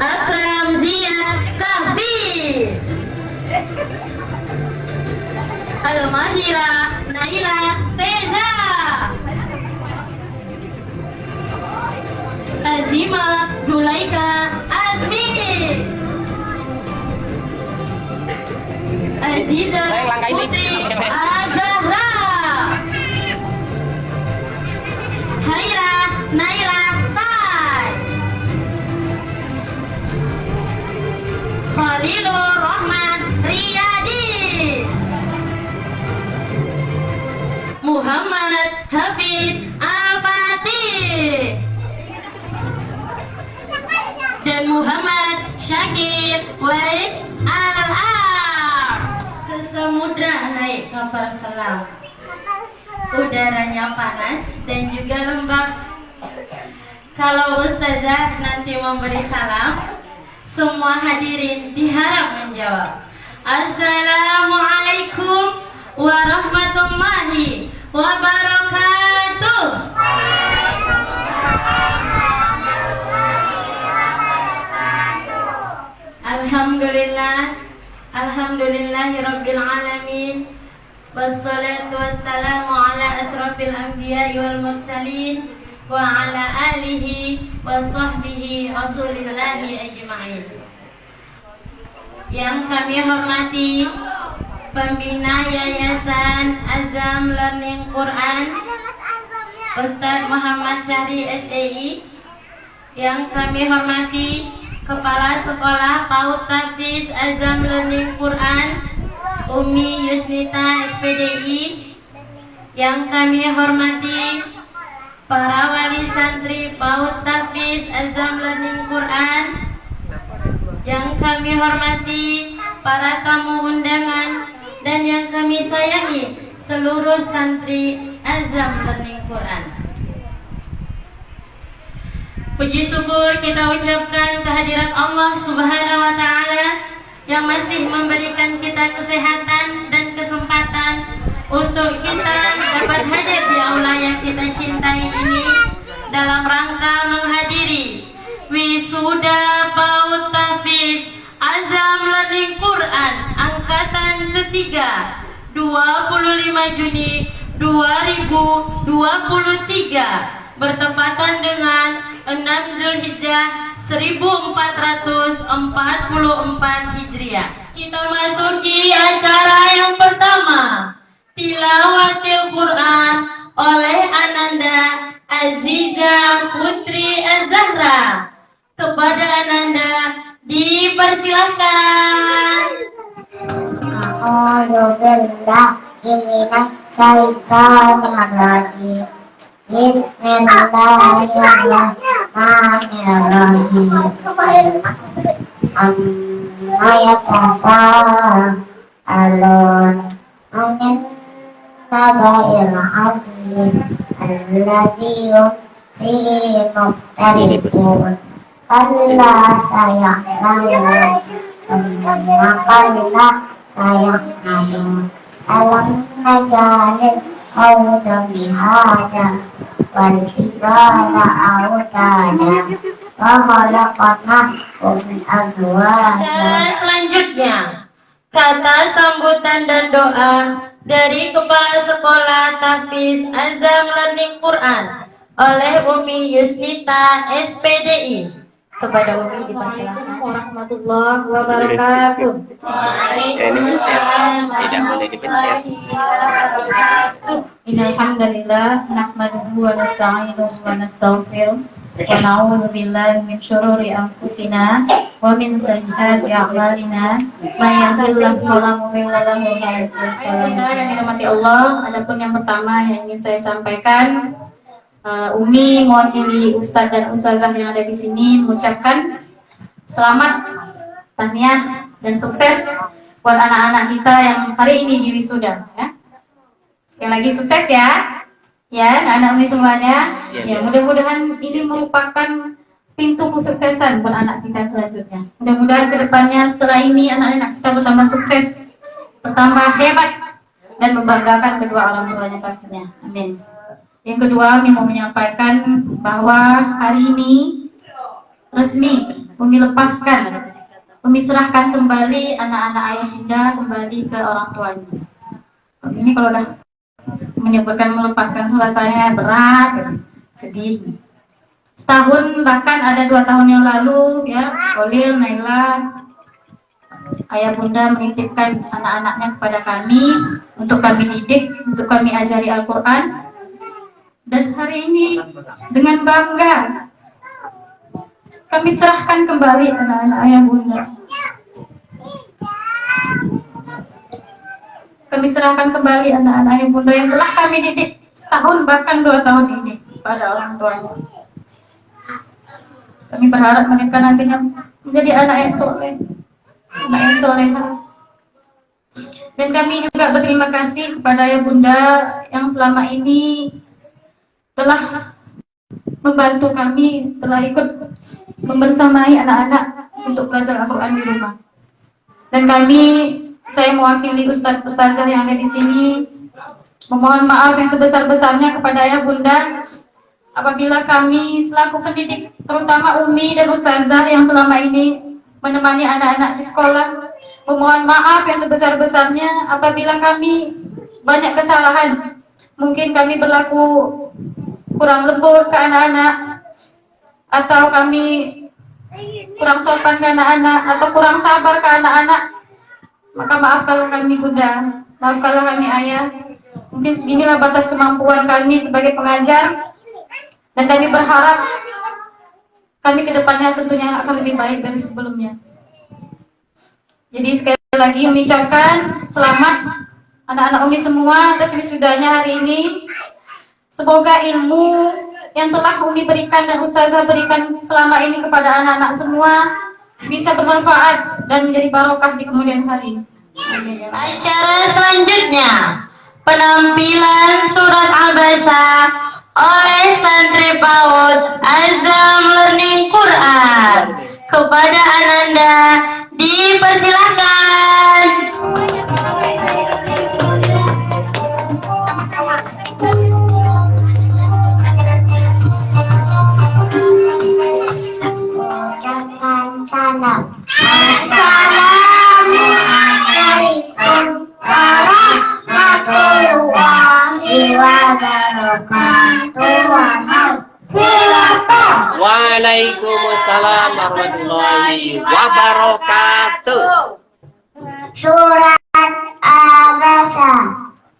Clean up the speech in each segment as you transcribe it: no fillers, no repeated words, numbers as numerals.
Akram Zia Kahfi, Al-Mahira Naila Seza, Azima Zulaika Azmi, Aziza Putri Azahra, Haira Naila Sai, Khalilur Rahman Riyadi, Muhammad Hafiz Al-Fatih, dan Muhammad Syakir Wais Al-Ar. Sesamudra naik kapal selam, udaranya panas dan juga lembab. Kalau ustazah nanti memberi salam, semua hadirin diharap menjawab. Assalamualaikum warahmatullahi wabarakatuh. Alhamdulillah, alhamdulillahirabbil alamin. Wassalatu wassalamu ala asrafil anbiya'i wal mursalin wa ala alihi wa sahbihi rasulillahi ajma'in. Yang kami hormati Pembina Yayasan Azam Learning Quran Ustadz Muhammad Syahri SEI. Yang kami hormati Kepala Sekolah PAUD Tahfiz Azam Learning Quran Umi Yusnita SPDI. Yang kami hormati para wali santri PAUD Tahfiz Azam Learning Quran. Yang kami hormati para tamu undangan dan yang kami sayangi seluruh santri Azam Learning Quran. Puji syukur kita ucapkan kehadirat Allah Subhanahu wa Ta'ala yang masih memberikan kita kesehatan dan kesempatan untuk kita dapat hadir di aula yang kita cintai ini dalam rangka menghadiri wisuda PAUD Tahfiz Azam Learning Quran angkatan ketiga 25 Juni 2023 bertepatan dengan 6 Zulhijjah 1444 Hijriah. Kita masuki acara yang pertama, tilawatil Quran oleh Ananda Aziza Putri Az-Zahra. Kepada Ananda dipersilahkan. Bismillahirrahmanirrahim. Amma yatasaalun 'anil naba'il 'azim alladzi hum fihi mukhtalifun. Kalla saya'lamun thumma kalla saya'lamun. Alam najalil arda mihada wal jibala autada wa khalaqnahum azwaja. Selanjutnya, kata sambutan dan doa dari Kepala Sekolah Tahfiz Azam Learning Quran oleh Umi Yusnita SPDI. Kepada Umi dipersilakan. Warahmatullahi wabarakatuh. Waalaikumsalam warahmatullahi wabarakatuh. Innal hamdalillah nahmaduhu wa nasta'inuhu wa nastaghfiruh wa na'udzu billahi min syururi anfusina wa min sayyiati a'malina. May yahdihillahu fala mudilla lahu wa may yudlil fala hadiya lahu. Yang dirahmati Allah, adapun yang pertama yang ingin saya sampaikan, Umi mewakili Ustadz dan Ustazah yang ada di sini mengucapkan selamat, tahniah dan sukses buat anak-anak kita yang hari ini di wisuda. Ya. Sekali lagi sukses ya, anak-anak Umi semuanya. Ya, mudah-mudahan ini merupakan pintu kesuksesan buat anak kita selanjutnya. Mudah-mudahan kedepannya setelah ini anak-anak kita bertambah sukses, bertambah hebat dan membanggakan kedua orang tuanya pastinya. Amin. Yang kedua, kami mau menyampaikan bahwa hari ini resmi Umi lepaskan, Umi serahkan kembali anak-anak ayah bunda kembali ke orang tuanya. Ini kalau udah menyebutkan melepaskan itu rasanya berat, sedih. Setahun bahkan ada 2 tahun yang lalu ya, Olil, Naila, ayah bunda menitipkan anak-anaknya kepada kami untuk kami didik, untuk kami ajari Al-Quran. Dan hari ini dengan bangga kami serahkan kembali anak-anak ayah bunda. Kami serahkan kembali anak-anak ayah bunda yang telah kami didik setahun bahkan 2 tahun ini pada orang tuanya. Kami berharap mereka nantinya menjadi anak yang soleh, anak yang soleha. Dan kami juga berterima kasih kepada ayah bunda yang selama ini telah membantu kami, telah ikut membersamai anak-anak untuk belajar Al-Quran di rumah. Dan kami, saya mewakili Ustaz-Ustazah yang ada di sini, memohon maaf yang sebesar-besarnya kepada ayah bunda apabila kami selaku pendidik, terutama Umi dan Ustazah yang selama ini menemani anak-anak di sekolah, memohon maaf yang sebesar-besarnya apabila kami banyak kesalahan. Mungkin kami berlaku kurang lembut ke anak-anak, atau kami kurang sopan ke anak-anak, atau kurang sabar ke anak-anak. Maka maafkanlah kami bunda, maafkanlah kami ayah. Mungkin seginilah batas kemampuan kami sebagai pengajar. Dan kami berharap kami ke depannya tentunya akan lebih baik dari sebelumnya. Jadi sekali lagi Umi ucapkan selamat anak-anak Umi semua atas wisudanya hari ini. Semoga ilmu yang telah Umi berikan dan Ustazah berikan selama ini kepada anak-anak semua bisa bermanfaat dan menjadi barokah di kemudian hari. Acara selanjutnya, penampilan surat Al-Basa oleh santri PAUD Azam Learning Quran. Kepada Ananda dipersilahkan. Ucapkan salam. Assalamualaikum warahmatullahi wabarakatuh. Waalaikumsalam warahmatullahi wabarakatuh. Surat Al-Basa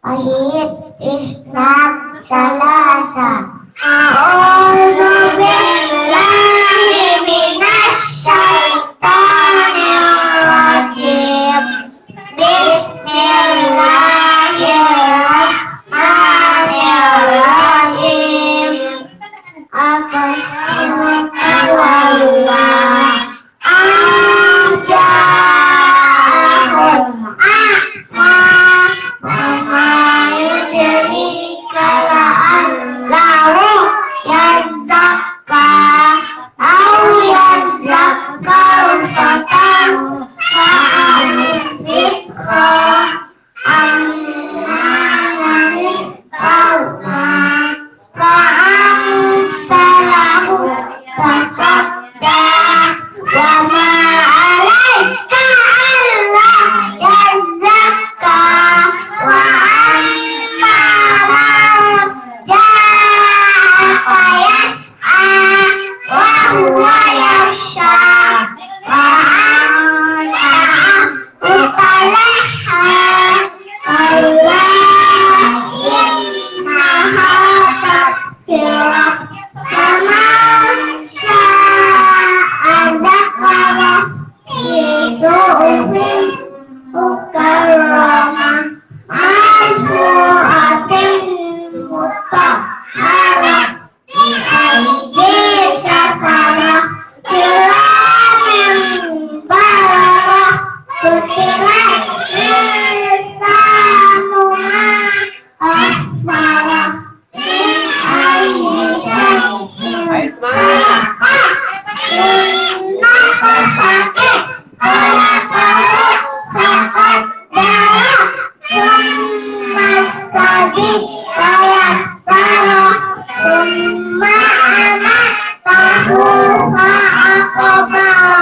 ayat Islam salasa. A'udzu billahi minasy syaithanir rajim. Bismillahirrahmanirrahim. Summa amatahu fa'aqabah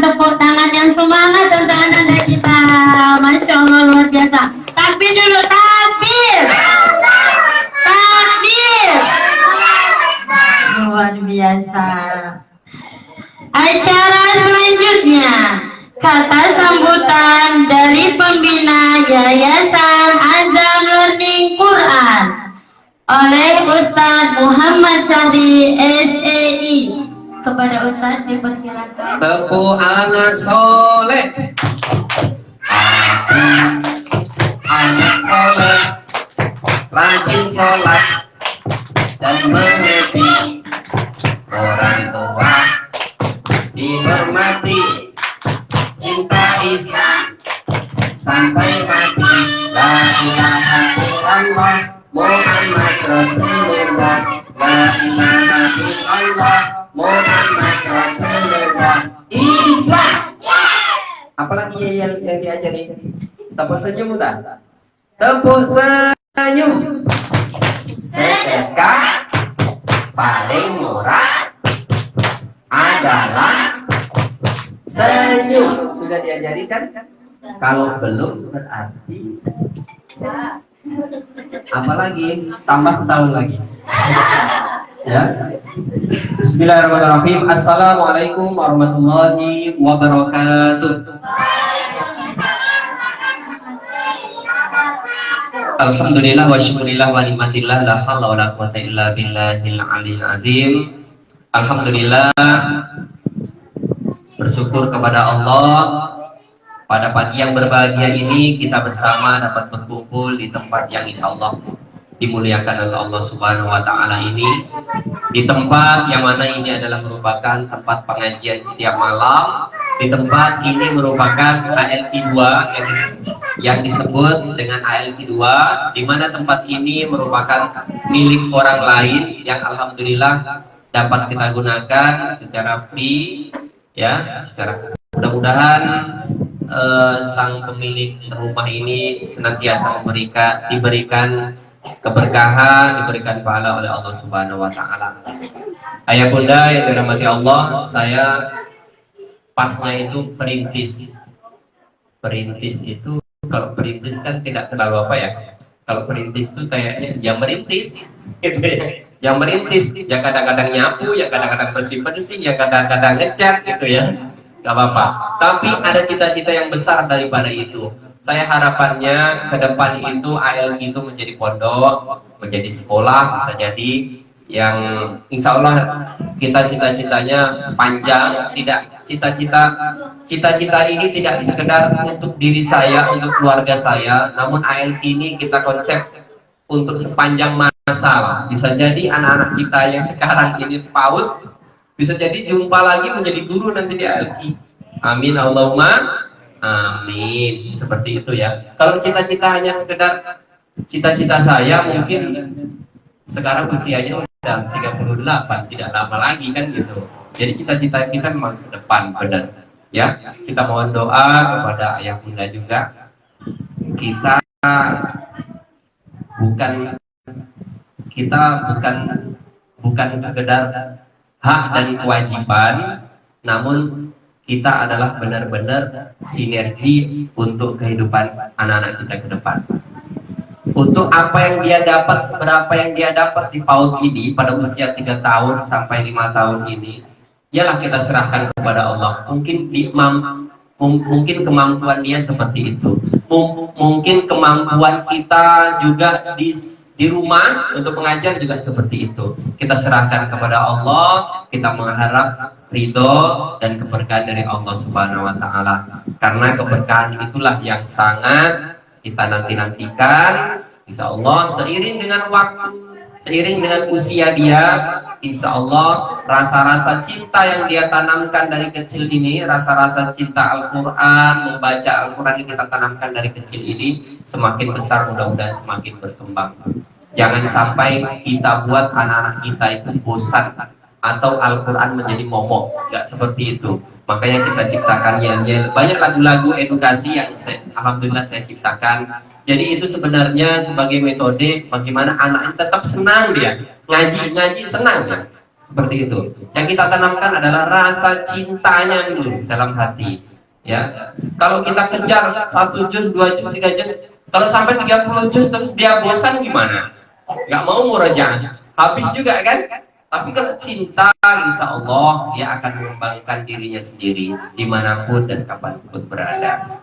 tepuk tangan yang semangat untuk anak-anak kita. Masya Allah, luar biasa. Takbir dulu, takbir. Takbir. Luar biasa. Acara selanjutnya, kata sambutan dari pembina Yayasan Azam Learning Quran oleh Ustadz Muhammad Syahri SEI. Kepada Ustadz dipersilakan. Tepuk anak soleh. Anak soleh, rajin sholat dan mengerti. Orang tua dihormati, cinta Islam sampai mati. La ilaha illallah Muhammad Rasulullah. La ilaha illallah Muhammad Rasulullah. Islam. Apalagi yang diajari? Tepuk senyum udah. Tepuk senyum. Sedekah paling murah adalah senyum. Sudah diajari kan? Kalau belum berarti apalagi tambah setahun lagi. Ya. Bismillahirrahmanirrahim. Assalamualaikum warahmatullahi wabarakatuh. Alhamdulillah wa syukurillah wa nikmatillah la haula wa la quwata illa billahil aliyil azim. Alhamdulillah, bersyukur kepada Allah pada pagi yang berbahagia ini kita bersama dapat berkumpul di tempat yang insyaallah dimuliakan oleh Allah Subhanahu wa taala ini, di tempat yang mana ini adalah merupakan tempat pengajian setiap malam, di tempat ini merupakan ALT 2 yang disebut dengan ALT 2, di mana tempat ini merupakan milik orang lain yang alhamdulillah dapat kita gunakan secara free, ya, secara mudah-mudahan sang pemilik rumah ini senantiasa diberikan keberkahan, diberikan pahala oleh Allah Subhanahu wa taala. Ayah bunda yang dirahmati Allah, saya pasnya itu perintis. Perintis itu, kalau perintis kan tidak terlalu apa ya? Kalau perintis itu kayaknya yang merintis. Yang merintis, ya kadang-kadang nyapu, ya kadang-kadang bersih-bersih, ya kadang-kadang ngecat gitu ya. Gak apa-apa. Tapi ada cita-cita yang besar daripada itu. Saya harapannya ke depan itu ALG itu menjadi pondok, menjadi sekolah, bisa jadi yang insya Allah kita cita-citanya panjang. Tidak cita-cita ini tidak sekedar untuk diri saya, untuk keluarga saya, namun ALG ini kita konsep untuk sepanjang masa. Bisa jadi anak-anak kita yang sekarang ini PAUD bisa jadi jumpa lagi menjadi guru nanti di ALG. Amin Allahumma amin. Seperti itu ya. Kalau cita-cita hanya sekedar cita-cita saya, mungkin sekarang usianya udah 38, tidak lama lagi kan gitu. Jadi cita-cita kita memang ke depan benar. Ya, kita mohon doa kepada ayah bunda juga. Kita bukan sekedar hak dan kewajiban, namun kita adalah benar-benar sinergi untuk kehidupan anak-anak kita ke depan. Untuk apa yang dia dapat, seberapa yang dia dapat di PAUD ini pada usia 3 tahun sampai 5 tahun ini, ialah kita serahkan kepada Allah. Mungkin kemampuan dia seperti itu. Mungkin kemampuan kita juga di rumah untuk mengajar juga seperti itu. Kita serahkan kepada Allah, kita mengharap ridho dan keberkahan dari Allah Subhanahu wa taala. Karena keberkahan itulah yang sangat kita nantikan. Insya Allah seiring dengan waktu, seiring dengan usia dia, insya Allah rasa-rasa cinta yang dia tanamkan dari kecil ini, rasa-rasa cinta Al-Quran, membaca Al-Quran yang kita tanamkan dari kecil ini semakin besar, mudah-mudahan semakin berkembang. Jangan sampai kita buat anak-anak kita itu bosan atau Al-Quran menjadi momok, nggak seperti itu. Makanya kita ciptakan yel-yel, banyak lagu-lagu edukasi yang alhamdulillah saya ciptakan. Jadi itu sebenarnya sebagai metode bagaimana anak tetap senang dia ngaji senang ya. Seperti itu. Yang kita tanamkan adalah rasa cintanya dulu dalam hati. Ya, kalau kita kejar 1 juz, 2 juz, 3 juz, kalau sampai 30 juz terus dia bosan gimana? Nggak mau murojaah, habis juga kan? Tapi kalau cinta, insya Allah dia akan mengembangkan dirinya sendiri dimanapun dan kapanpun berada.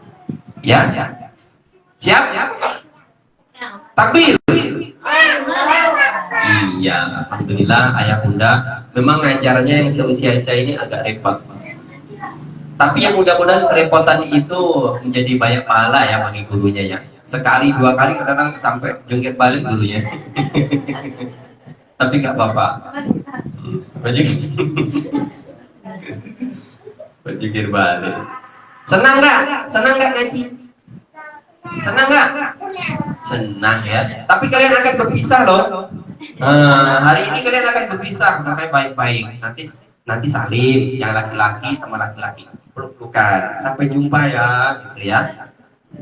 Ya, siap? Takbir. Iya, alhamdulillah ayah bunda. Memang ngajarnya yang seusia saya ini agak repot. Tapi yang mudah-mudahan kerepotan itu menjadi banyak pahala ya bagi gurunya ya. Sekali 2 kali kadang sampai jungkir balik gurunya. Tapi nggak apa-apa. Berjungkir balik. Senang nggak? Senang nggak ngaji? Senang nggak? Senang ya. Tapi kalian akan berpisah loh. Hari ini kalian akan berpisah, makanya baik-baik. Nanti salim, yang laki-laki sama laki-laki. Pelukan. Sampai jumpa ya, gitu ya.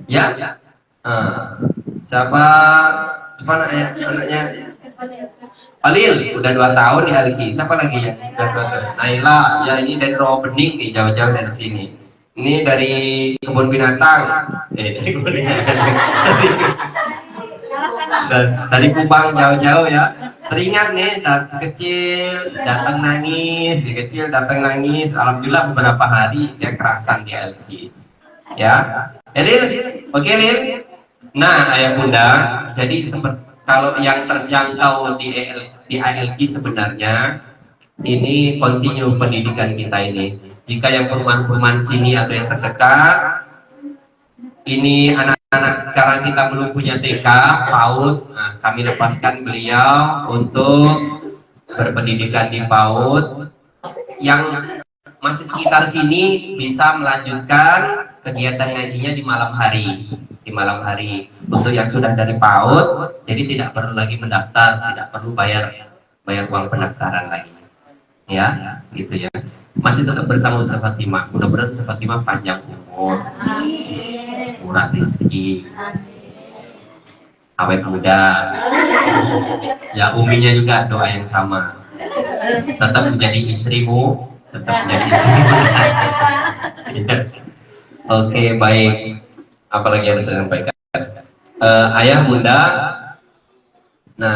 Ya. Siapa anaknya? Alil, udah 2 tahun di Alki. Siapa lagi ya? Udah 2 tahun. Naila, ya ini dari Rawabening nih, jauh-jauh dari sini. Ini dari kebun binatang. Dari kebun binatang. Dari Kupang jauh-jauh ya. Teringat nih, kecil datang nangis, kecil datang nangis. Alhamdulillah beberapa hari dia kerasan di Alki. Ya, Lil, oke Lil. Nah, ayah bunda, jadi kalau yang terjangkau di ALQ sebenarnya ini continue pendidikan kita ini. Jika yang perumahan-perumahan sini atau yang terdekat, ini anak-anak karena kita belum punya TK, PAUD, nah, kami lepaskan beliau untuk berpendidikan di PAUD. Yang masih sekitar sini bisa melanjutkan kegiatan ngajinya di malam hari. Untuk yang sudah dari PAUD, jadi tidak perlu lagi mendaftar, tidak perlu bayar uang pendaftaran lagi. Ya, gitu ya. Masih tetap bersama Ustaz Fatimah. Mudah-mudahan Ustaz Fatimah panjang umur, murah rezeki, awet muda. Ya, uminya juga doa yang sama. Tetap menjadi istrimu, tetap menjadi istrimu. Oke, baik. Apalagi yang harus saya sampaikan? Ayah bunda, nah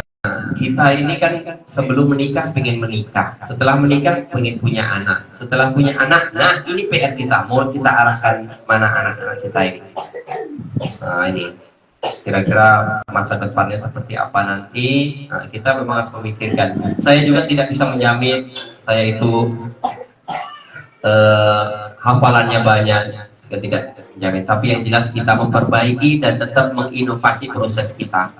kita ini kan sebelum menikah pengen menikah, setelah menikah pengen punya anak, setelah punya anak, nah ini PR kita, mau kita arahkan mana anak-anak kita ini. Nah ini kira-kira masa depannya seperti apa nanti, nah, kita memang harus memikirkan. Saya juga tidak bisa menjamin saya itu hafalannya banyak, juga tidak menjamin. Tapi yang jelas kita memperbaiki dan tetap menginovasi proses kita.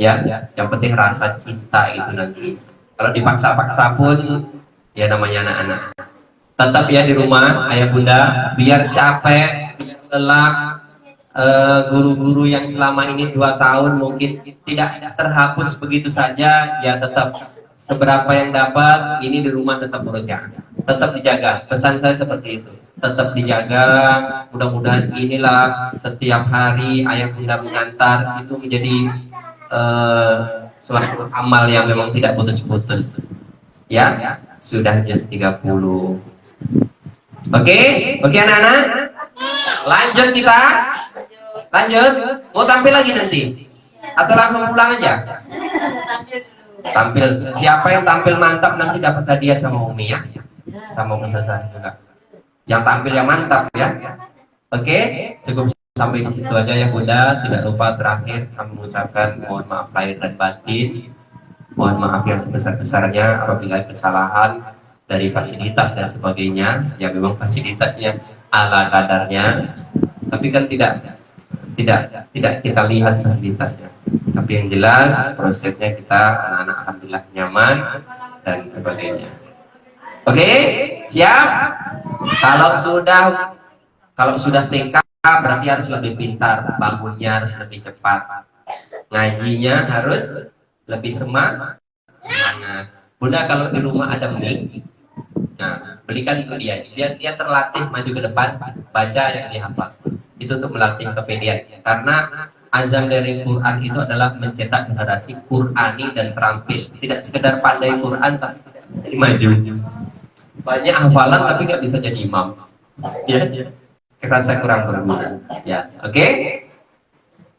Ya, yang penting rasa cinta itu nanti. Kalau dipaksa-paksa pun, ya namanya anak-anak. Tetap ya di rumah, ayah bunda, biar capek, biar lelah. Guru-guru yang selama ini 2 tahun mungkin tidak terhapus begitu saja, ya tetap seberapa yang dapat, ini di rumah tetap murojaah. Tetap dijaga. Pesan saya seperti itu. Tetap dijaga, mudah-mudahan inilah setiap hari ayah bunda mengantar itu menjadi suatu amal yang memang tidak putus-putus. Ya, sudah just 30. Oke anak-anak, lanjut kita. Lanjut, mau tampil lagi nanti? Atau langsung pulang aja? Tampil, siapa yang tampil mantap nanti dapat hadiah sama Umi ya, sama Umi Sasa juga. Yang tampil yang mantap ya. Oke, cukup sampai di situ aja ya bunda. Tidak lupa terakhir kami mengucapkan mohon maaf lahir dan batin. Mohon maaf yang sebesar-besarnya apabila kesalahan dari fasilitas dan sebagainya. Ya memang fasilitasnya ala kadarnya, tapi kan tidak kita lihat fasilitasnya. Tapi yang jelas prosesnya kita anak-anak alhamdulillah nyaman dan sebagainya. Oke, siap? Kalau sudah TK berarti harus lebih pintar, bangunnya harus lebih cepat, ngajinya harus lebih semangat. Bunda kalau di rumah ada mic, nah belikan itu dia terlatih maju ke depan, baca yang dihafal. Itu untuk melatih kepedean. Karena azam dari Quran itu adalah mencetak generasi Qurani dan terampil. Tidak sekedar pandai Quran, tapi tidak Jadi maju. Banyak hafalan tapi nggak bisa jadi imam. Ya, kerasa kurang berguna. Ya, oke.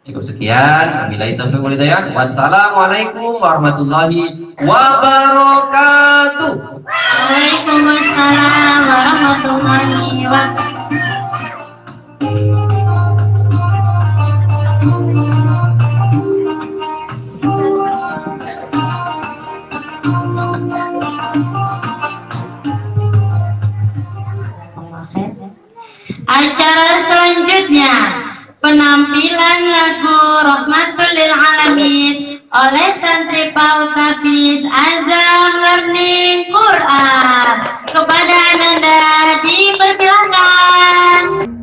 Cukup sekian. Wabillahi taufiq wal hidayah. Wassalamualaikum warahmatullahi wabarakatuh. Waalaikumsalam warahmatullahi wabarakatuh. Acara selanjutnya penampilan lagu Rahmatul lil Alamin oleh santri PAUD Hafiz Azam Learning Quran. Kepada Ananda dipersilakan.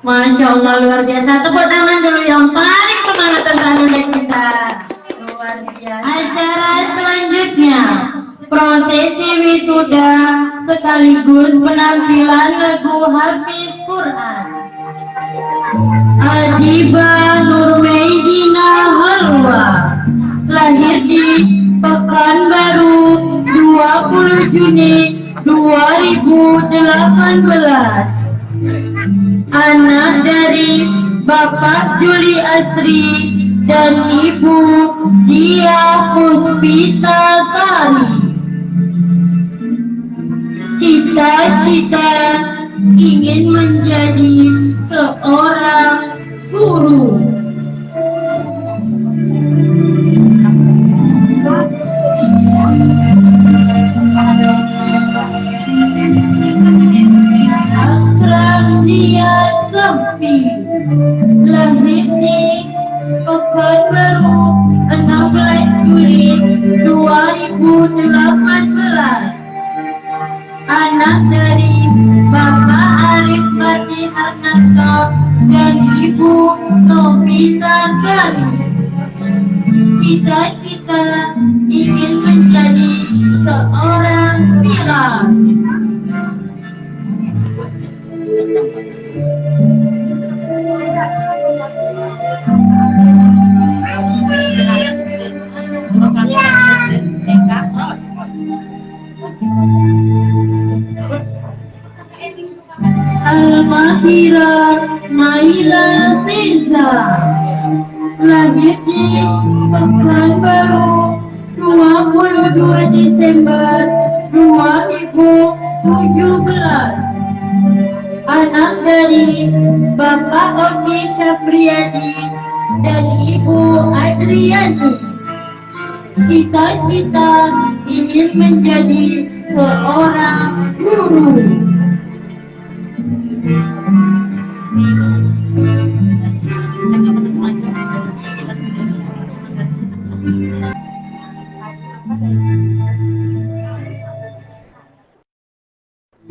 Masya Allah, luar biasa. Tepuk tangan dulu yang paling semangat tentang kita. Luar biasa. Acara selanjutnya prosesi wisuda sekaligus penampilan lagu Hafiz Quran. Adiba Nurmeidina Halwa lahir di Pekanbaru 20 Juni 2018. Anak dari Bapak Juli Asri dan Ibu Dia Puspita Sari. Cita-cita ingin menjadi seorang guru. anak dari Bapak Arif Fatihah Nasr dan Ibu Novita Gali. Cita-cita ingin menjadi seorang pilot. Al-Mahira Naila Fiza, lahir di Pekanbaru 22 Desember 2017. Anak dari Bapak Oki Syafriadi dan Ibu Adriani. Cita-cita ingin menjadi seorang guru.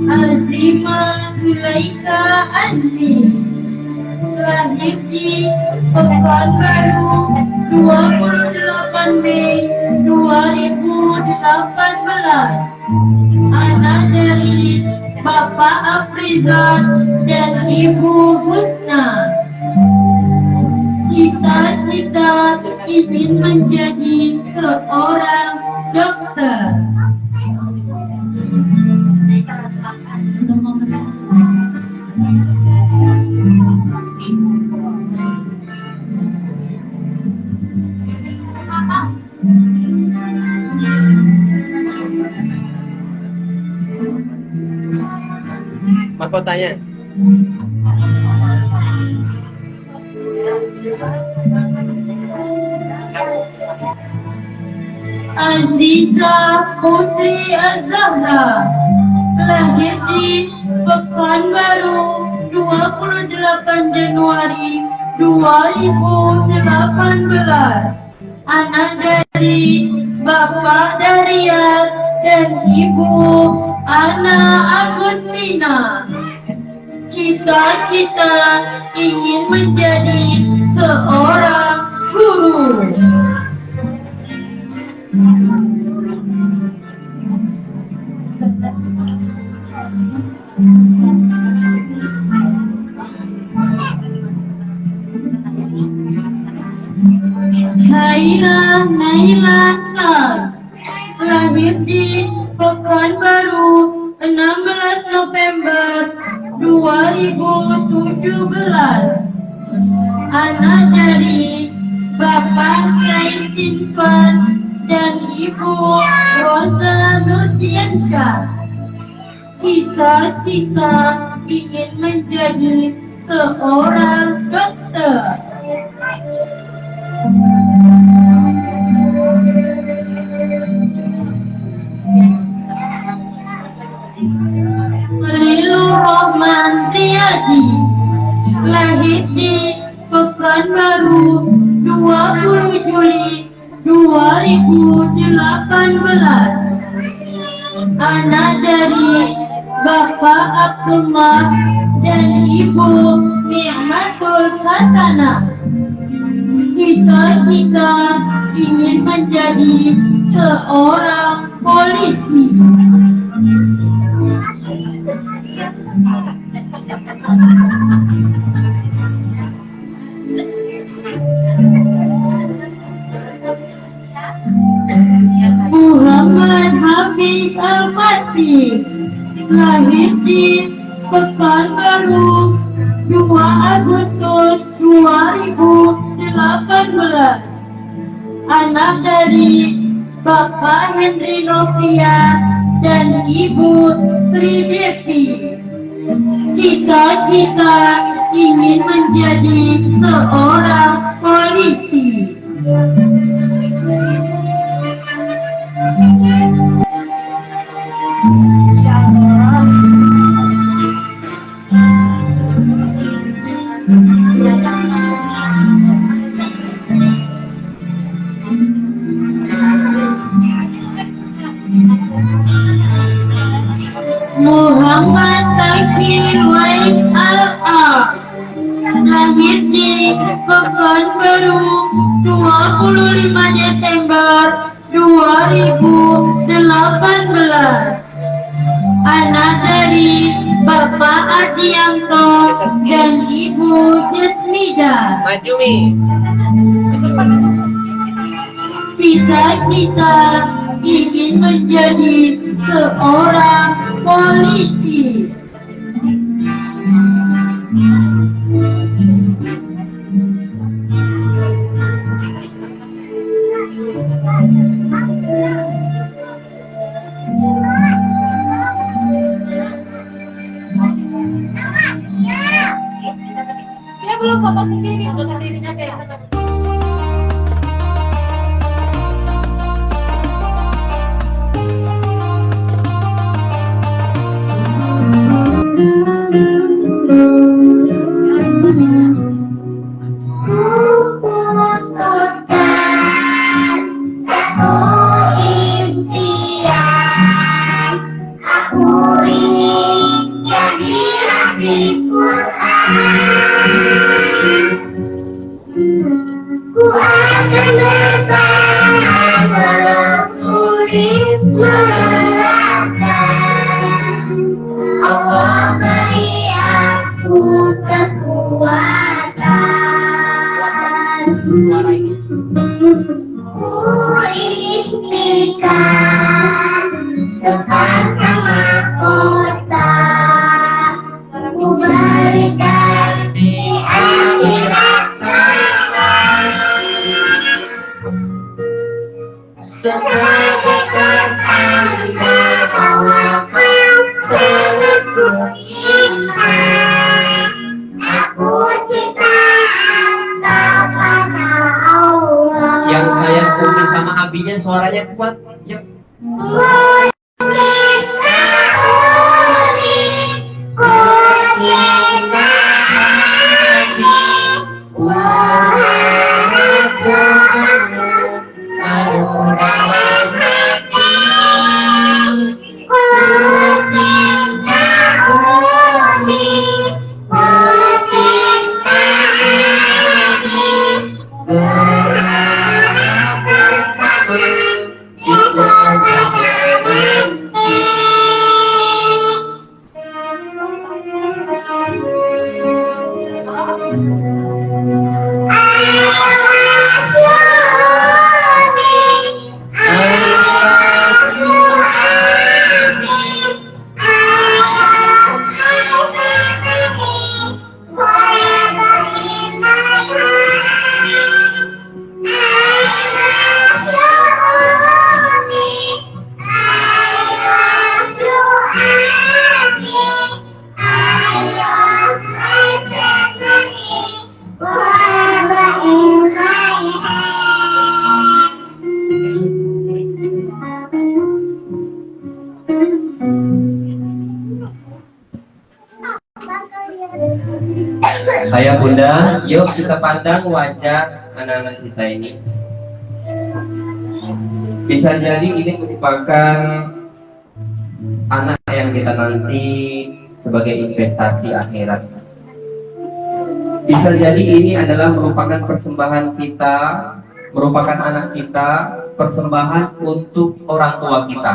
Azima Zulaika Azmi, lahir di Pekanbaru 28 Mei 2018. Anak dari Bapak Afrizat dan Ibu Husna. Cita-cita ingin menjadi seorang dokter. Mahkotanya. Aziza Putri Az-Zahra, lahir di Pekanbaru 28 Januari 2018. Anak dari Bapak Daryat dan Ibu Ana Agustina. Cita-cita ingin menjadi seorang guru. Haira Naila Sal, lahir di Pekanbaru 16 November 2017. Anak dari Bapak Said Sinfan dan Ibu Rosa Nurdiansyah. Cita-cita ingin menjadi seorang dokter. Lilur Rahman Riyadi, lahir di Pekanbaru 20 Juli 2018. Anak dari Bapak Abdullah dan Ibu Ni'matul Hasanah. Cita-cita ingin menjadi seorang polisi. Muhammad Hafiz Al-Fatih, lahir di Pekanbaru 2 Agustus 2018. Anak dari Bapak Henry Novia dan Ibu Sri Devi. Cita-cita ingin menjadi seorang polisi. lahir di Pekanbaru 25 Desember 2018. Anak dari Bapak Adianto dan Ibu Jesmida. Maju Mi. Cita-cita ingin menjadi seorang polisi. Dia belum foto sendirinya kayak Yang saya kunci sama abinya suaranya kuat. Yuk. Ayah bunda, yuk kita pandang wajah anak-anak kita ini. Bisa jadi ini merupakan anak yang kita nanti sebagai investasi akhirat. Bisa jadi ini adalah merupakan persembahan kita, merupakan anak kita, persembahan untuk orang tua kita.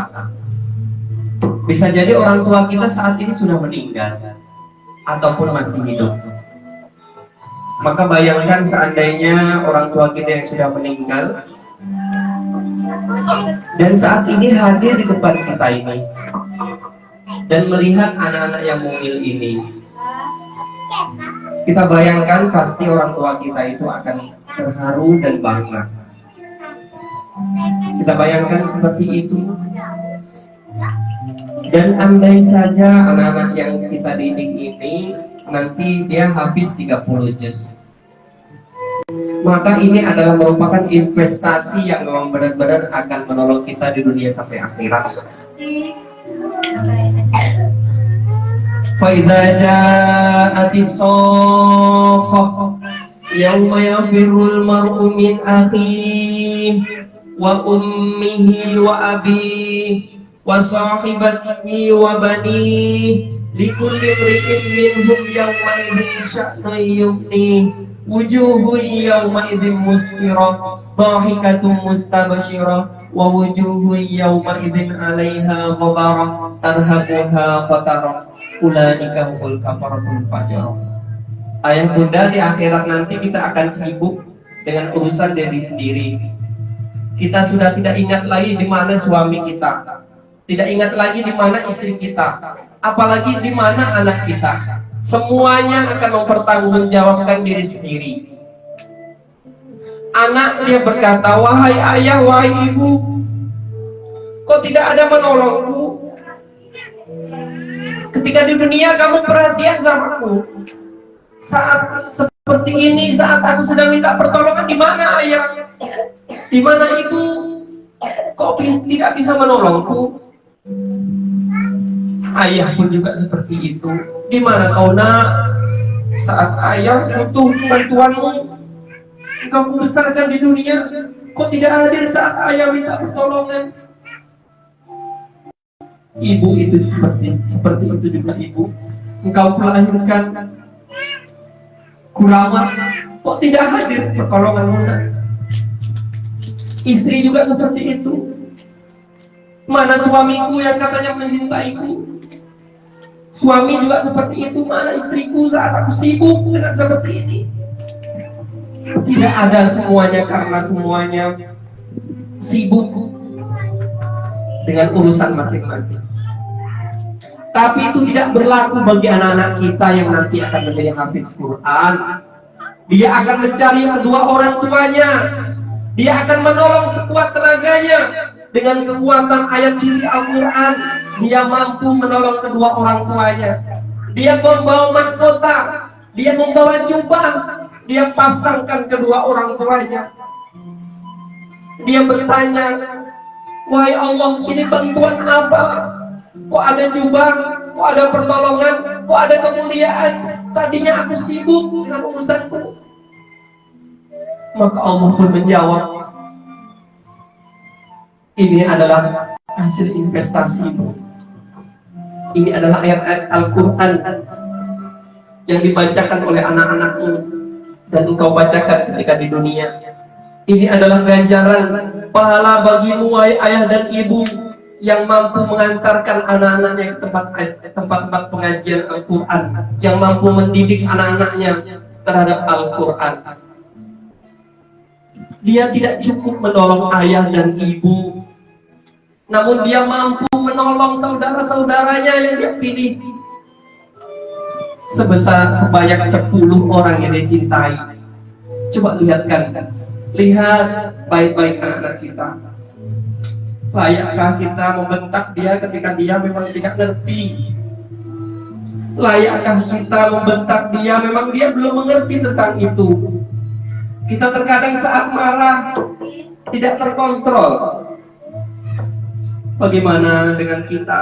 Bisa jadi orang tua kita saat ini sudah meninggal ataupun masih hidup. Maka bayangkan seandainya orang tua kita yang sudah meninggal dan saat ini hadir di depan kita ini dan melihat anak-anak yang mungil ini, kita bayangkan pasti orang tua kita itu akan terharu dan bangga. Kita bayangkan seperti itu. Dan andai saja anak-anak yang kita didik ini nanti dia habis 30 juz, maka ini adalah merupakan investasi yang memang benar-benar akan menolong kita di dunia sampai akhirat. Fa idza ja'atis saqqah yauma yafirul mar'u min akhihi wa ummihi wa abihi wa sahibatihi wa banihi likulli imri'in minhum yawma idzin sya'nun yughni wujuhun yawma idzin musfirah dhahikatun mustabshirah wa wujuhun yawma idzin 'alaiha ghabarah tarhaquha qatarah ulaika humul kafaratul fajrah. Ayah bunda, di akhirat nanti kita akan sibuk dengan urusan diri sendiri. Kita sudah tidak ingat lagi di mana suami kita, tidak ingat lagi di mana istri kita, apalagi di mana anak kita. Semuanya akan mempertanggungjawabkan diri sendiri. Anak dia berkata, wahai ayah, wahai ibu, kok tidak ada menolongku? Ketika di dunia kamu perhatian sama aku. Saat seperti ini, saat aku sudah minta pertolongan, di mana ayah? Di mana ibu? Kok tidak bisa menolongku? Ayah pun juga seperti itu. Di mana kau nak? Saat ayah butuh bantuanmu, engkau membesarkan di dunia, kok tidak hadir saat ayah minta pertolongan? Ibu itu seperti itu juga ibu. Engkau melahirkan, kurawat, kok tidak hadir pertolonganmu nak? Istri juga seperti itu. Mana suamiku yang katanya mencintaiku? Suami juga seperti itu. Mana istriku saat aku sibuk dengan seperti ini? Tidak ada semuanya, karena semuanya sibuk dengan urusan masing-masing. Tapi itu tidak berlaku bagi anak-anak kita yang nanti akan menjadi hafiz Quran. Dia akan mencari kedua orang tuanya. Dia akan menolong sekuat tenaganya. Dengan kekuatan ayat suci Al-Quran, dia mampu menolong kedua orang tuanya. Dia membawa mahkota, dia membawa jubah, dia pasangkan kedua orang tuanya. Dia bertanya, wahai Allah, ini bantuan apa? Kok ada jubah, kok ada pertolongan, kok ada kemuliaan? Tadinya aku sibuk dengan urusanku. Maka Allah pun menjawab, ini adalah hasil investasimu. Ini adalah ayat-ayat Al-Quran yang dibacakan oleh anak-anakmu dan engkau bacakan ketika di dunia. Ini adalah ganjaran pahala bagimu, wahai ayah dan ibu, yang mampu mengantarkan anak-anaknya ke tempat-tempat pengajian Al-Quran, yang mampu mendidik anak-anaknya terhadap Al-Quran. Dia tidak cukup menolong ayah dan ibu, namun dia mampu menolong saudara-saudaranya yang dia pilih. Sebanyak 10 orang yang dia cintai. Coba lihat baik-baik anak-anak kita. Layakkah kita membentak dia ketika dia memang tidak ngerti? Layakkah kita membentak dia memang dia belum mengerti tentang itu? Kita terkadang saat marah tidak terkontrol. Bagaimana dengan kita?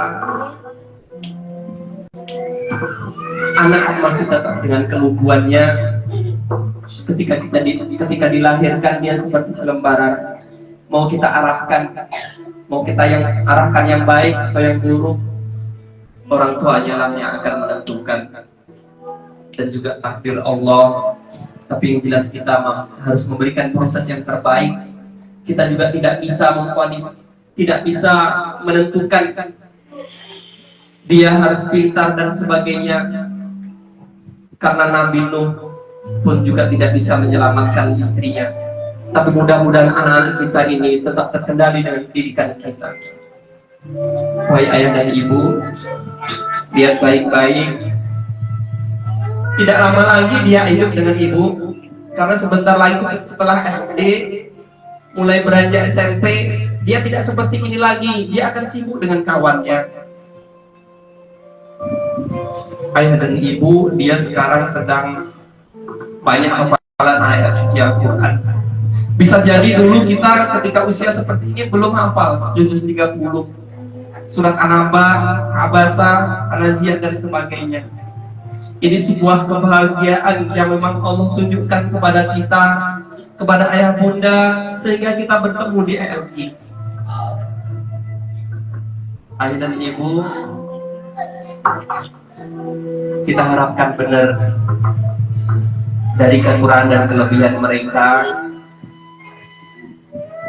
Anak masih tetap dengan keluguannya. Ketika dilahirkan dia seperti selembaran. Mau kita arahkan, mau kita yang arahkan yang baik atau yang buruk, orang tuanya lah yang akan menentukan. Dan juga takdir Allah. Tapi yang jelas kita harus memberikan proses yang terbaik. Kita juga tidak bisa memvonis, tidak bisa menentukan dia harus pintar dan sebagainya. Karena Nabi Nuh pun juga tidak bisa menyelamatkan istrinya. Tapi mudah-mudahan anak-anak kita ini tetap terkendali dengan didikan kita. Wahai ayah dan ibu, lihat baik-baik. Tidak lama lagi dia hidup dengan ibu, karena sebentar lagi setelah SD, mulai beranjak SMP, dia tidak seperti ini lagi. Dia akan sibuk dengan kawannya. Ayah dan ibu, dia sekarang sedang banyak hafalan ayat suci Al-Quran. Bisa jadi dulu kita ketika usia seperti ini belum hafal juz 30, surat An-Naba, Abasa, An-Naziat dan sebagainya. Ini sebuah kebahagiaan yang memang Allah tunjukkan kepada kita, kepada ayah bunda, sehingga kita bertemu di ELQ. Ayah dan ibu, Kita harapkan benar dari kekurangan dan kelebihan mereka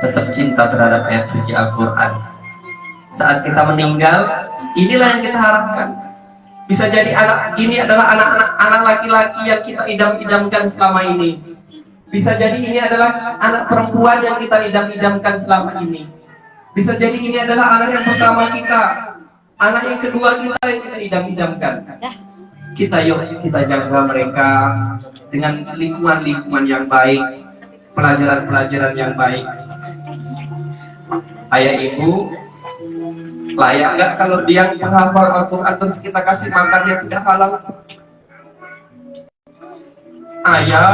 tetap cinta terhadap ayat suci Al-Quran. Saat kita meninggal, inilah yang kita harapkan. Bisa jadi anak ini adalah anak laki-laki yang kita idam-idamkan selama ini. Bisa jadi ini adalah anak perempuan yang kita idam-idamkan selama ini. Bisa jadi ini adalah anak yang pertama kita, anak yang kedua kita yang kita idam-idamkan. Kita jaga mereka dengan lingkungan yang baik, pelajaran-pelajaran yang baik. Ayah ibu, layak nggak kalau dia menghafal Al-Quran terus kita kasih makan yang tidak halal? Ayah,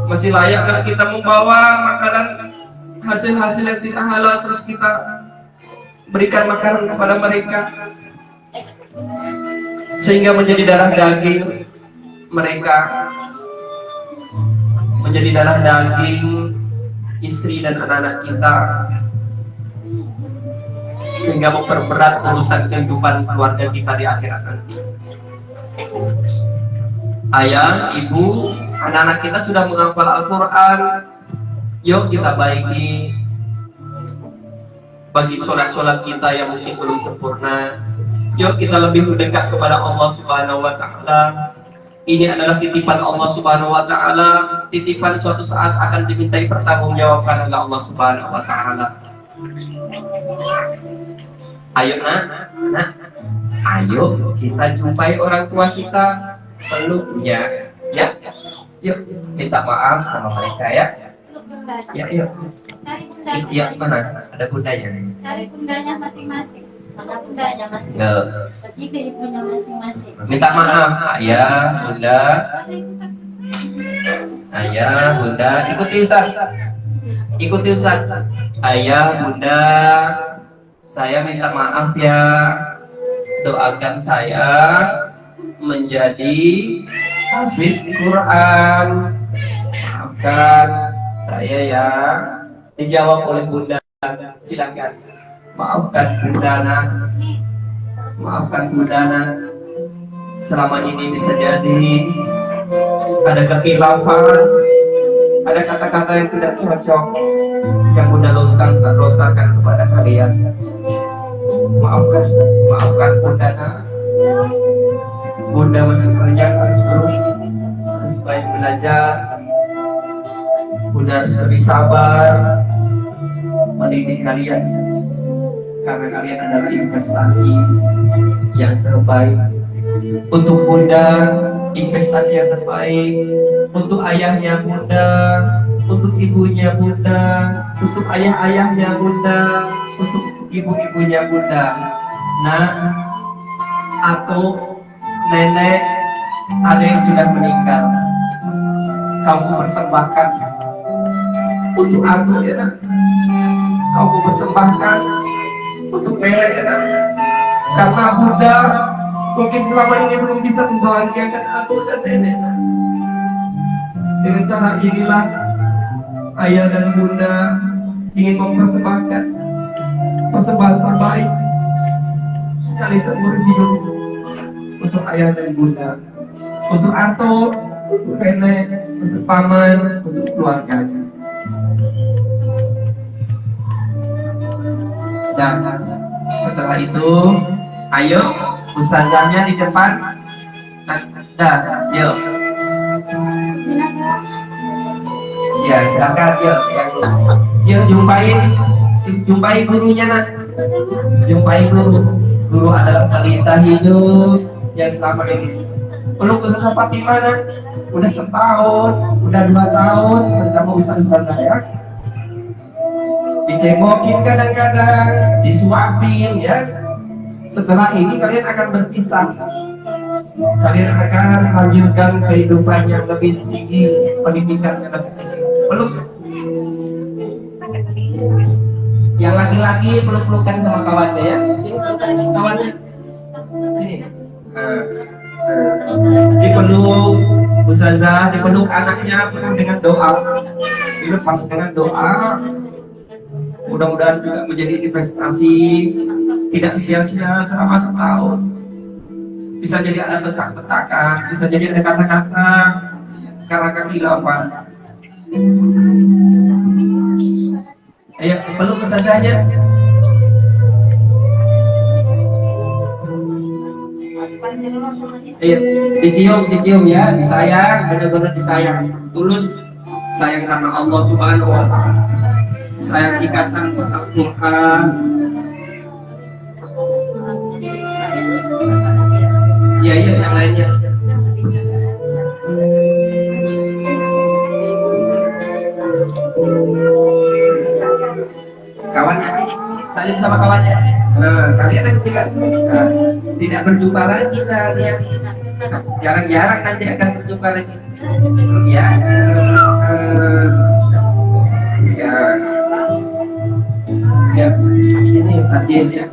masih layak nggak kita membawa makanan hasil-hasil yang tidak halal terus kita berikan makanan kepada mereka sehingga menjadi darah daging mereka, menjadi darah daging istri dan anak-anak kita, sehingga memperberat urusan kehidupan keluarga kita di akhirat nanti. Ayah, ibu, anak-anak kita sudah menghafal Al-Quran, yuk kita baiki bagi sholat-sholat kita yang mungkin belum sempurna. Yuk kita lebih mendekat kepada Allah Subhanahu wa Ta'ala. Ini adalah titipan Allah Subhanahu wa Ta'ala, titipan suatu saat akan dimintai pertanggungjawabkan oleh Allah Subhanahu wa Ta'ala. Ayo nak, ayo kita jumpai orang tua kita, peluknya, ya. Yuk minta maaf sama mereka ya. Ya, yuk. Iya, mana? Ada bundanya. Cari bundanya masing-masing. Mana bundanya masing-masing? Ini ibunya masing-masing. Minta maaf, ayah, bunda. Ayah, bunda, ikuti Ustaz. Ayah, bunda, saya minta maaf ya. Doakan saya menjadi hafiz Quran. Maafkan saya ya. Dijawab oleh bunda. Silakan. Maafkan bundana. Selama ini bisa jadi ada kekhilafan, ada kata-kata yang tidak cocok yang bunda lontarkan kepada kalian. Maafkan bundana. Bunda masih harus baik belajar. Bunda harus lebih sabar mendidik kalian, karena kalian adalah investasi yang terbaik untuk bunda, investasi yang terbaik untuk ayahnya bunda, untuk ibunya bunda, untuk ayah-ayahnya bunda, untuk ibu-ibunya bunda. Nah, atau nenek ada yang sudah meninggal, kamu persembahkan untuk aku ya nak. Kamu persembahkan untuk nenek ya nak. Karena bunda mungkin selama ini belum bisa membahagiakan aku dan nenek. Dengan cara inilah ayah dan bunda ingin mempersembahkan persembahan terbaik sekali seumur hidup untuk ayah dan bunda, untuk Ato, untuk nenek, untuk paman, untuk keluarganya. Dan setelah itu, ayo ustazahnya di depan. Dah, yuk. Ya, silakan yuk. Yuk jumpai gurunya nak. Jumpai guru. Guru adalah pelita hidup yang selama ini. Peluk Ustaz Fatimah nak. Udah setahun, udah 2 tahun bertemu ustazah ya. Dicengokin kadang-kadang, disuapin ya. Setelah ini kalian akan berpisah. Kalian akan lanjutkan kehidupan yang lebih tinggi, pendidikan yang lebih tinggi. Peluk. Yang laki-laki peluk-pelukan sama kawannya ya. Sini kawannya. Sini. Dipeluk ustazah, dipeluk anaknya penuh dengan doa. Dilepas dengan doa. Mudah-mudahan juga menjadi investasi tidak sia-sia selama setahun. bisa jadi ada betak-betakan, bisa jadi ada kata-kata karena kekhilafan. Ayo peluk saja. Ayo dicium ya, disayang, benar-benar disayang, tulus sayang karena Allah Subhanahu Wa Taala. Sayang ikatan Al-Quran. Ya yang lainnya. Kawannya sih, saling sama kawannya. Nah, kalian yang ketiga, tidak berjumpa lagi saya lihat. Jarang-jarang nanti akan berjumpa lagi. Ya, ya, ini adil ya.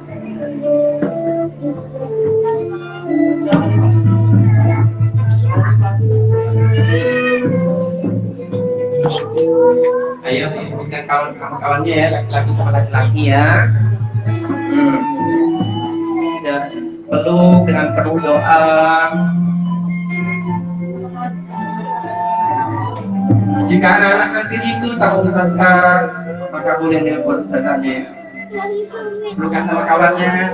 Ayo, bukan kawan-kawannya ya, laki-laki sama laki-laki ya. Ya, peluk dengan penuh doa. Jika anak-anak nanti itu sama ustazah, maka boleh telepon ustazahnya. Pelukan sama kawannya.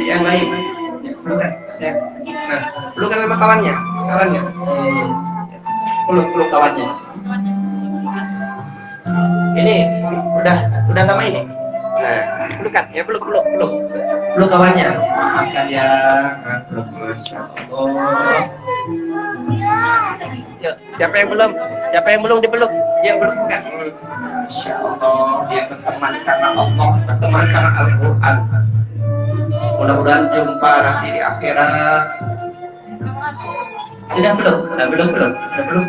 Yang lain, ya, pelukan. Ya. Nah, pelukan sama kawannya. Peluk kawannya. Ini udah sama ini. Nah, pelukan ya, peluk kawannya. Maafkan ya, peluk, Masya Allah. Yuk, siapa yang belum dipeluk? Ya, peluk kan. Masya Allah, dia berteman karena Allah, berteman karena Al-Quran. Mudah-mudahan jumpa nanti di akhirat. Sudah belum? Belum.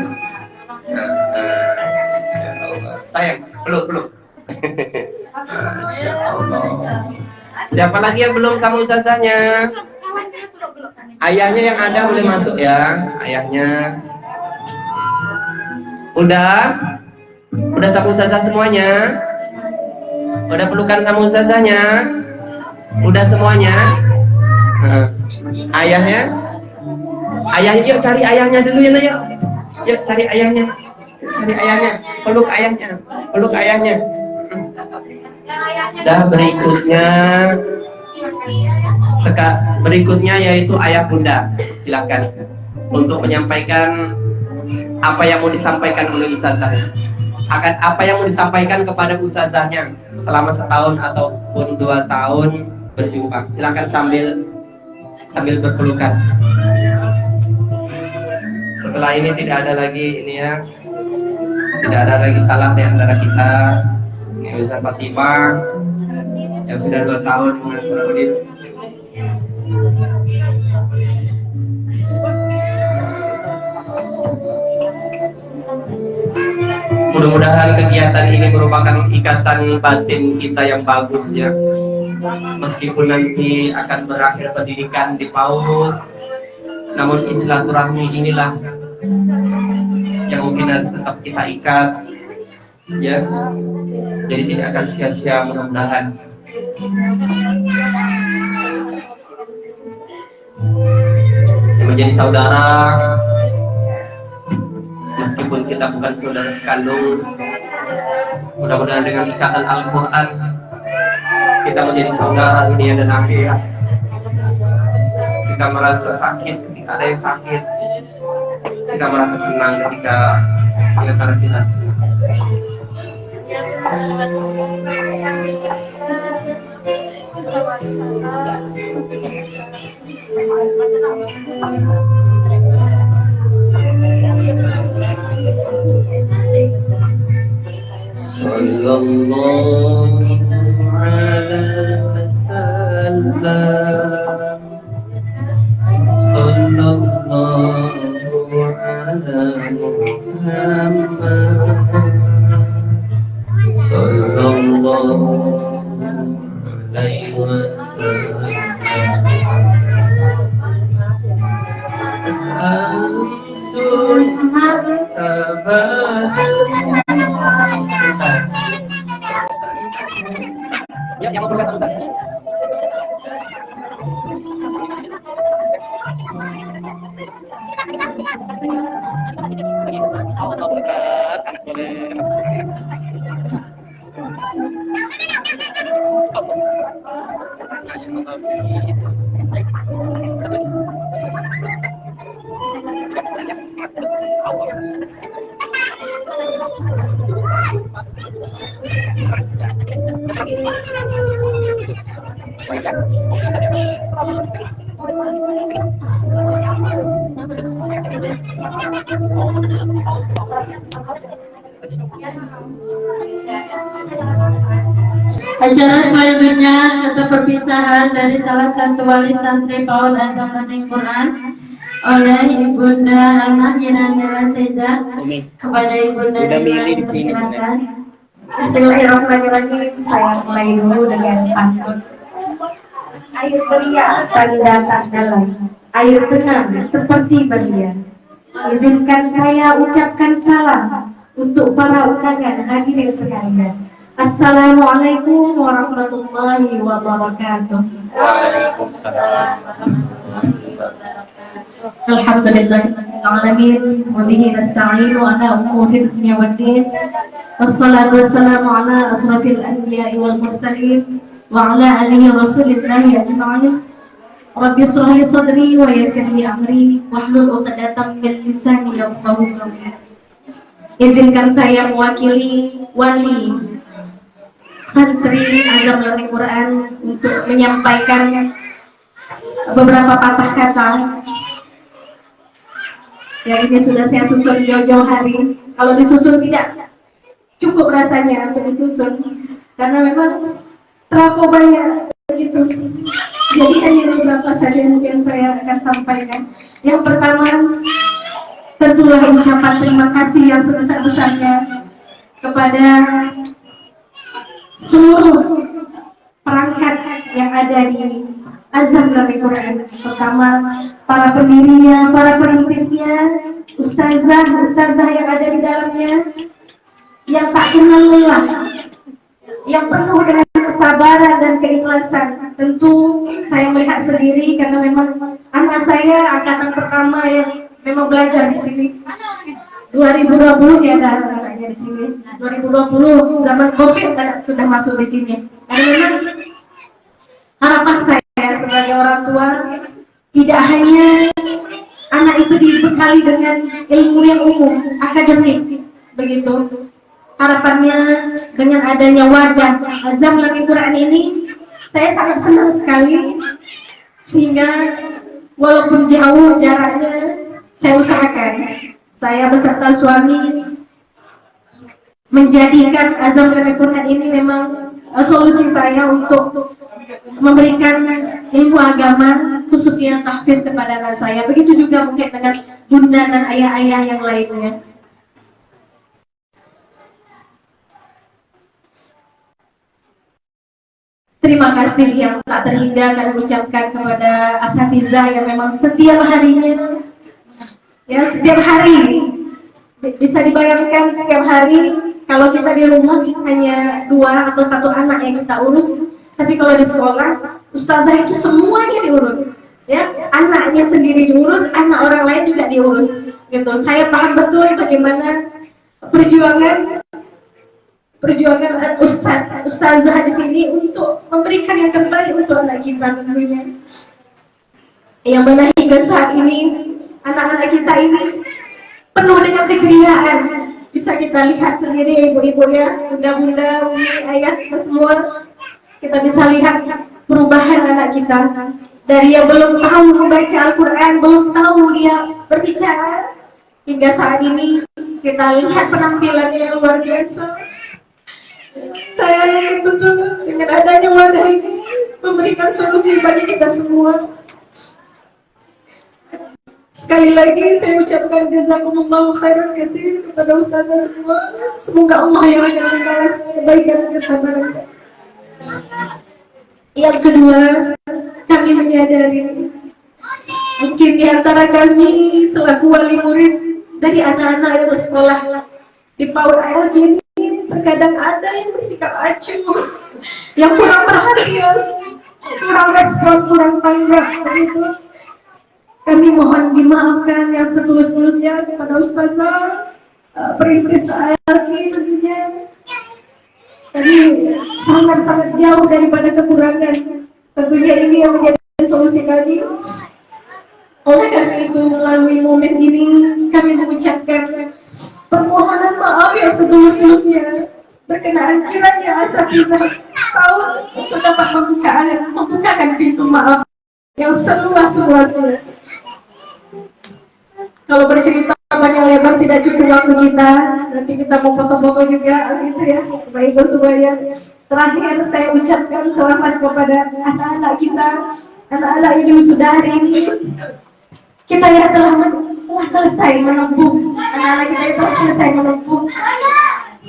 Sayang, peluk. Masya Allah. Siapa lagi yang belum kamu ustazahnya? Ayahnya yang ada boleh masuk ya. Ayahnya. Udah sama ustazah semuanya? Udah pelukan sama ustazahnya? Udah semuanya? Ayahnya? Yuk cari ayahnya dulu ya, yuk. Yuk cari ayahnya. Peluk ayahnya. Dan berikutnya yaitu ayah bunda. Silakan untuk menyampaikan apa yang mau disampaikan oleh ustazahnya. Apa yang mau disampaikan kepada ustazahnya selama setahun ataupun 2 tahun berjumpa. Silakan sambil berpelukan. Setelah ini tidak ada lagi tidak ada lagi salah di antara kita. Ini Ustaz Fatimah yang sudah 2 tahun mengatur Udin. Mudah-mudahan kegiatan ini merupakan ikatan batin kita yang bagus ya. Meskipun nanti akan berakhir pendidikan di PAUD, namun silaturahmi inilah yang mungkin harus tetap kita ikat ya. Jadi tidak akan sia-sia mudah-mudahan. Menjadi saudara meskipun kita bukan saudara sekandung, mudah-mudahan dengan ikatan Al-Quran kita menjadi saudara dunia dan akhirat. Kita merasa sakit ketika ada yang sakit, kita merasa senang ketika antara kita senang. Sallallahu alaihi wasallam. Sallallahu alaihi Muhammad. Sallallahu alaihi wasallam. Ya, yang mau berkata Ustaz. Acara selanjutnya atau perpisahan dari salah satu wali santri PAUD Azam Learning Quran oleh Ibunda Almahina Nela Seza kepada Ibunda Nela dipersilakan. Bismillahirrahmanirrahim. Saya mulai dulu dengan pantun. Air belia tanda tak dalam, air tenang seperti belia. Izinkan saya ucapkan salam untuk para undangan hadirin sekalian. Assalamualaikum warahmatullahi wabarakatuh. Waalaikumsalam. Alhamdulillahirabbil alamin wa bihi nasta'inu ala umuri dunya waddin. Wassalatu wassalamu ala asrafil anbiya'i wal mursalin wa ala alihi rasulillahi ajma'in. Rabbi shrah li sadri wa yassir li amri wahlul 'uqdatam min lisani yafqahu qawli. Izinkan saya mewakili wali santri Azam Learning Quran untuk menyampaikan beberapa patah kata. Ya, ini sudah saya susun jauh-jauh hari. Kalau disusun tidak cukup rasanya untuk disusun, karena memang terlalu banyak begitu. Jadi hanya beberapa saja yang saya akan sampaikan. Yang pertama, tentulah ucapan terima kasih yang sebesar-besarnya kepada seluruh perangkat yang ada di Azam Learning Quran. Pertama, para pendirinya, para perintisnya, ustazah yang ada di dalamnya, yang tak kenal lelah, yang penuh dengan kesabaran dan keikhlasan. Tentu saya melihat sendiri karena memang anak saya angkatan pertama yang memang belajar di sini. 2020 ya ada anaknya di sini. 2020 zaman COVID sudah masuk di sini. Karena memang harapan saya sebagai orang tua tidak hanya anak itu dibekali dengan ilmu yang umum, akademik, begitu. Harapannya dengan adanya wadah Azam Learning Quran ini, saya sangat senang sekali, sehingga walaupun jauh jaraknya, saya usahakan saya beserta suami menjadikan Azam Learning Quran ini memang solusi saya untuk memberikan ilmu agama, khususnya tahfiz kepada anak saya. Begitu juga mungkin dengan bunda dan ayah-ayah yang lainnya. Terima kasih yang tak terhingga kami ucapkan kepada asatizah yang memang setiap harinya, ya setiap hari, bisa dibayangkan setiap hari kalau kita di rumah hanya 2 atau 1 anak yang kita urus, tapi kalau di sekolah ustazah itu semuanya diurus, ya anaknya sendiri diurus, anak orang lain juga diurus, gitu. Saya paham betul bagaimana perjuangan ustazah di sini untuk memberikan yang terbaik untuk anak kita tentunya. Yang mana hingga saat ini anak-anak kita ini penuh dengan keceriaan. Bisa kita lihat sendiri ibu-ibu ya, bunda-bunda, umi, ayah, kita semua. Kita bisa lihat perubahan anak kita. Dari yang belum tahu membaca Al-Quran, belum tahu dia berbicara, hingga saat ini kita lihat penampilannya yang luar biasa. Saya ingin betul dengan adanya wadah ini memberikan solusi bagi kita semua. Sekali lagi saya ucapkan jazakumullahu khairan katsir kepada ustazah semua. Semoga Allah yang akan membalas kebaikan dan kesabaran. Yang kedua, kami menyadari mungkin di antara kami selaku wali murid dari anak-anak yang bersekolah di PAUD ALG ini, terkadang ada yang bersikap acuh, yang kurang perhatian, kurang respon, kurang tanggap, begitu. Kami mohon dimaafkan yang setulus-tulusnya kepada ustazah, perintis ALG tentunya. Tadi sangat-sangat jauh daripada kekurangan. Tentunya ini menjadi solusi kami. Oleh karena itu, melalui momen ini kami mengucapkan permohonan maaf yang setulus-tulusnya berkenaan kiranya asatidz tahu untuk dapat membukakan pintu maaf yang seluas-luasnya. Kalau bercerita banyak lebar tidak cukup waktu kita, nanti kita mau foto-foto juga gitu ya, Bapak Ibu semuanya. Terakhir saya ucapkan selamat kepada anak-anak kita, anak-anak yang sudah hari ini kita ya telah selesai menempuh, anak-anak kita itu selesai menempuh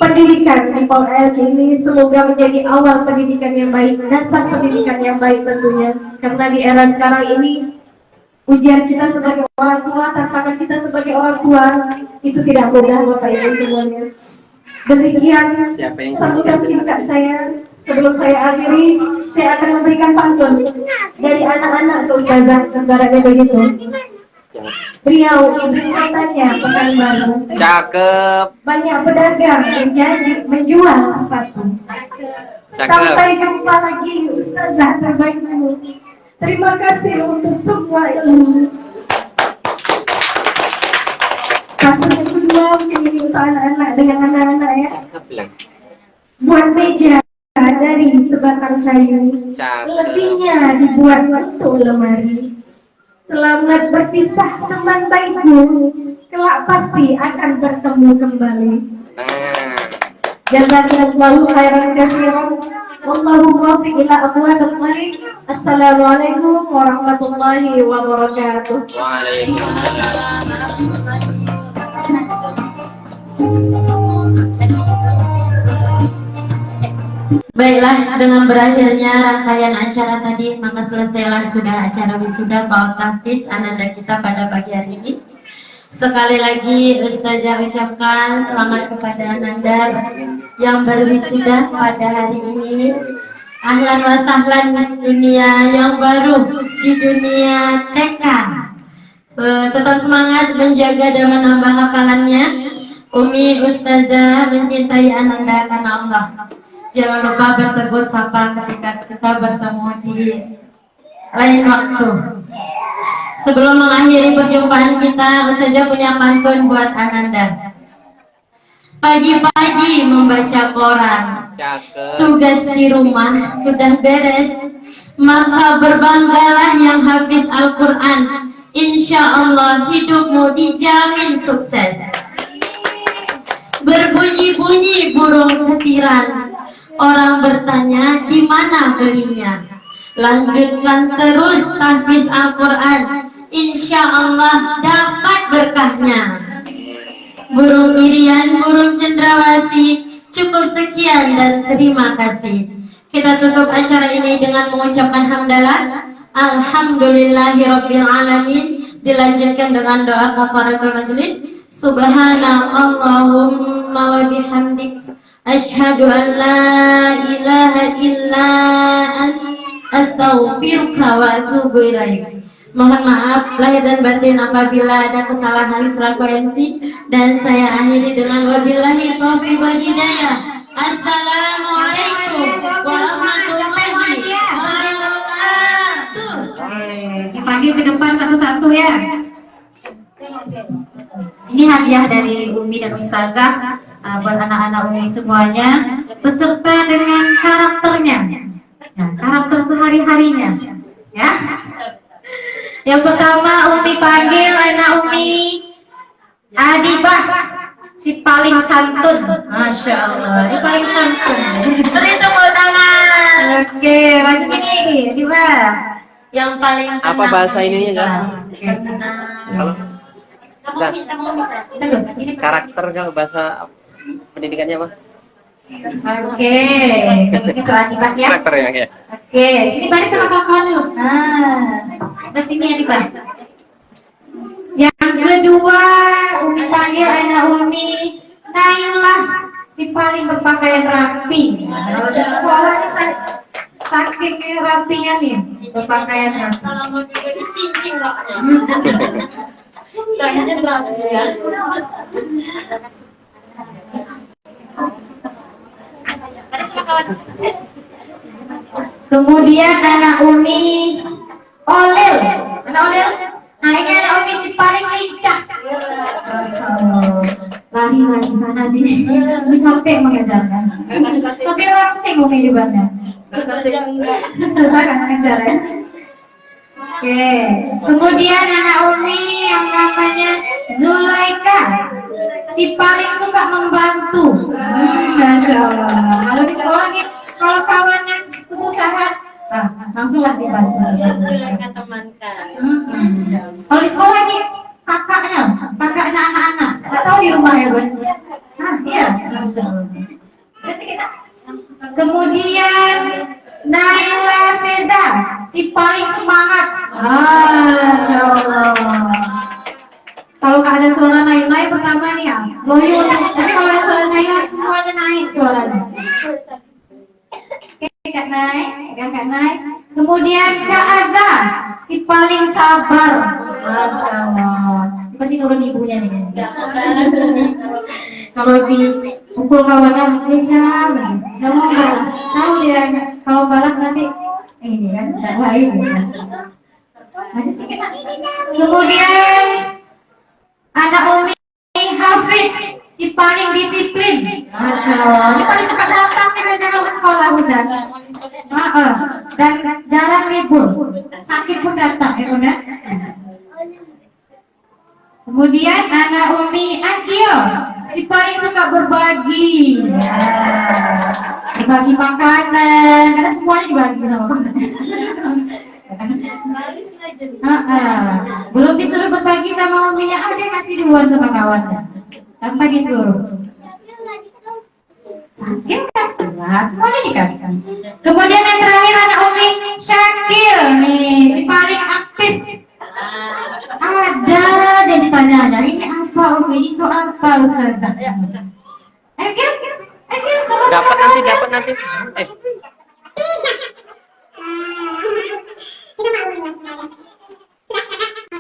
pendidikan di PAUD ini. Semoga menjadi awal pendidikan yang baik, dasar pendidikan yang baik tentunya. Karena di era sekarang ini ujian kita sebagai orang tua, tantangan kita sebagai orang tua itu tidak mudah, Bapak Ibu semuanya. Demikian sambutan singkat saya. Sebelum saya akhiri, saya akan memberikan pantun dari anak-anak ke Ustazah, ibaratnya begitu. Beliau ibu kotanya Pekanbaru. Cakep. Banyak pedagang menjadi menjual sepatu. Sampai jumpa lagi Ustazah terbaikmu. Terima kasih untuk semua ini. Satu yang kedua mungkin ini untuk anak-anak dengan anak-anak ya. Buat meja dari sebatang kayu. Lebihnya dibuat untuk lemari. Selamat berpisah teman baikku, kelak pasti akan bertemu kembali. Jazakallahu khairan katsiran. Wallahu muwaffiq ila aqwamil thariq. Assalamualaikum warahmatullahi wabarakatuh. Baiklah, dengan berakhirnya rangkaian acara tadi, maka selesailah sudah acara wisuda PAUD Tahfiz Ananda kita pada pagi hari ini. Sekali lagi Ustazah ucapkan selamat kepada Ananda yang berwisuda pada hari ini. Ahlan wa sahlan dunia yang baru di dunia TK. Tetap semangat menjaga dan menambah hafalannya. Umi Ustazah mencintai Ananda karena Allah. Jangan lupa bertegur sapa ketika kita bertemu di lain waktu. Sebelum mengakhiri perjumpaan kita, Ustazah punya pantun buat Ananda. Pagi-pagi membaca koran, tugas di rumah sudah beres, maka berbanggalah yang habis Al-Quran. Insya Allah hidupmu dijamin sukses. Berbunyi-bunyi burung ketiran, orang bertanya di mana belinya. Lanjutkan terus tahfiz Al-Quran, insya Allah dapat berkahnya. Burung irian, burung cendrawasih, cukup sekian dan terima kasih. Kita tutup acara ini dengan mengucapkan hamdalah. Alhamdulillahirabbil alamin. Dilanjutkan dengan doa kafaratul majelis. Subhanallahumma wa bihamdik, asyhadu an la ilaha illa anta, astaghfiruka wa atubu ilaik. Mohon maaf lahir dan batin apabila ada kesalahan selaku MC, dan saya akhiri dengan wabillahi taufiq wal hidayah. Assalamualaikum warahmatullahi wabarakatuh. Dipanggil ke depan satu-satu ya. Ini hadiah dari Umi dan Ustazah buat anak-anak Umi semuanya, beserta dengan karakternya, karakter sehari-harinya, ya. Yang pertama Umi panggil anak Umi Adibah, si paling santun. Masya Allah, ini paling santun. Beri tepuk tangan. Oke, masuk sini Adibah. Yang paling Apa bahasa ininya kan? Kalau karakter kalau bahasa pendidikannya apa? Oke, kalau gitu Adibah ya. Karakter ya. Oke, sini balik sama kawan lu. Nah, sini Adibah. Yang kedua, Umi panggil anak Umi Nailah, si paling berpakaian rapi. Saking rapinya nih, berpakaian rapi. kalau mau juga disincing roknya. Kayaknya berapa ya? Ada siapa kawan? Kemudian anak Umi Olil. Anak Olil? Nah ini anak Umi si paling lincah. Lari sana sini. Sampai mengejarkan. Tapi orang Umi juga kan. Sudah mengejar ya. Oke. Kemudian anak Umi yang namanya Zulaika. Si paling suka membantu. Masya Allah. Kalau di sekolah nih, kalau kawannya kesusahan, langsung lah dibantu. Silakan temankan. Kalau di sekolah nih, kakaknya anak-anak, nggak tahu di rumah ya Bun. Iya. Masya Allah. Kemudian Naila Feda, si paling semangat. Masya Allah. Kalau nggak ada suara Naila pertama nih ya, loyo. Tapi kalau ada suara Naila semuanya naik suaranya. Oke, Kak naik. Kemudian Kak Azza, si paling sabar. Masya Allah. Pasti turun ibunya nih. Kalau dipukul kawannya, nggak mau balas. Tahu dia kalau balas nanti ini kan tidak baik. Masih sedikit. Kemudian anak Umi Hafiz, si paling disiplin. Masya Allah. Ini paling suka datang ke sekolah udah. Dan jarang libur. Sakit pun datang ya udah. Kemudian anak Umi Akio, si paling suka berbagi. Berbagi makanan, karena semuanya dibagi sama belum disuruh berbagi sama uminya, dia masih duluan sama kawannya tanpa disuruh. Sakit kan? Nah, semuanya dikasih. Kemudian yang terakhir anak Umi Syakil nih, si paling aktif. Ada jadi tanya-tanya, ini apa Umi, itu apa Ustazah? Dapat nanti.